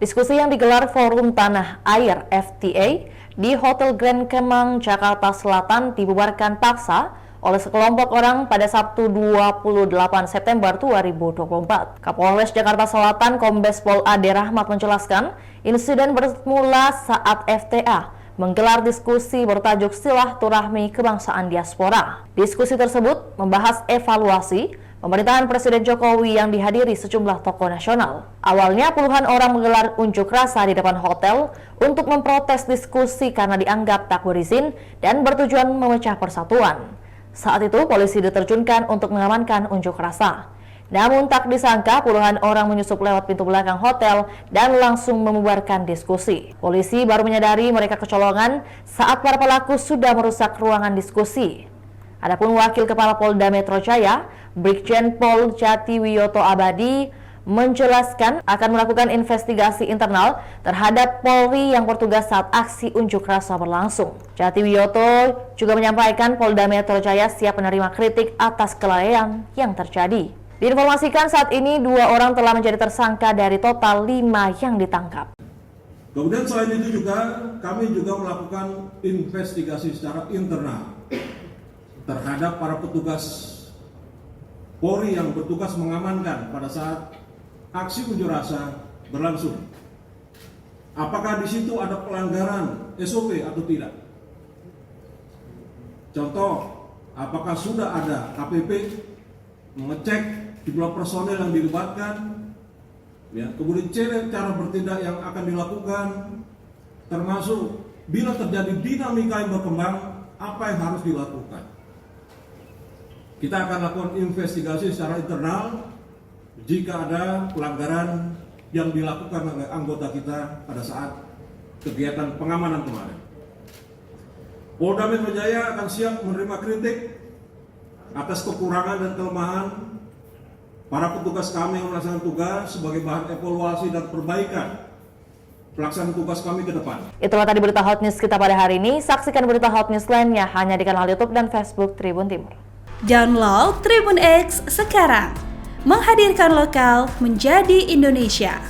Diskusi yang digelar Forum Tanah Air (FTA) di Hotel Grand Kemang, Jakarta Selatan dibubarkan paksa oleh sekelompok orang pada Sabtu 28 September 2024. Kapolres Jakarta Selatan Kombes Pol Ade Rahmat menjelaskan, insiden bermula saat FTA menggelar diskusi bertajuk Silaturahmi Kebangsaan Diaspora. Diskusi tersebut membahas evaluasi pemerintahan Presiden Jokowi yang dihadiri sejumlah tokoh nasional. Awalnya puluhan orang menggelar unjuk rasa di depan hotel untuk memprotes diskusi karena dianggap tak berizin dan bertujuan memecah persatuan. Saat itu polisi diterjunkan untuk mengamankan unjuk rasa. Namun tak disangka puluhan orang menyusup lewat pintu belakang hotel dan langsung membubarkan diskusi. Polisi baru menyadari mereka kecolongan saat para pelaku sudah merusak ruangan diskusi. Adapun Wakil Kepala Polda Metro Jaya, Brigjen Pol Jatiwiyoto Abadi, menjelaskan akan melakukan investigasi internal terhadap Polri yang bertugas saat aksi unjuk rasa berlangsung. Jatiwiyoto juga menyampaikan Polda Metro Jaya siap menerima kritik atas kelalaian yang terjadi. Diinformasikan saat ini 2 orang telah menjadi tersangka dari total 5 yang ditangkap. Kemudian selain itu juga kami juga melakukan investigasi secara internal terhadap para petugas Polri yang bertugas mengamankan pada saat aksi unjuk rasa berlangsung. Apakah di situ ada pelanggaran SOP atau tidak? Contoh, apakah sudah ada KPP mengecek jumlah personel yang dilibatkan? Ya, kemudian cara bertindak yang akan dilakukan, termasuk bila terjadi dinamika yang berkembang, apa yang harus dilakukan? Kita akan lakukan investigasi secara internal jika ada pelanggaran yang dilakukan oleh anggota kita pada saat kegiatan pengamanan kemarin. Polda Metro Jaya akan siap menerima kritik atas kekurangan dan kelemahan para petugas kami yang melaksanakan tugas sebagai bahan evaluasi dan perbaikan pelaksanaan tugas kami ke depan. Itulah tadi berita Hot News kita pada hari ini. Saksikan berita Hot News lainnya hanya di kanal YouTube dan Facebook Tribun Timur. Download Tribun X sekarang, menghadirkan lokal menjadi Indonesia.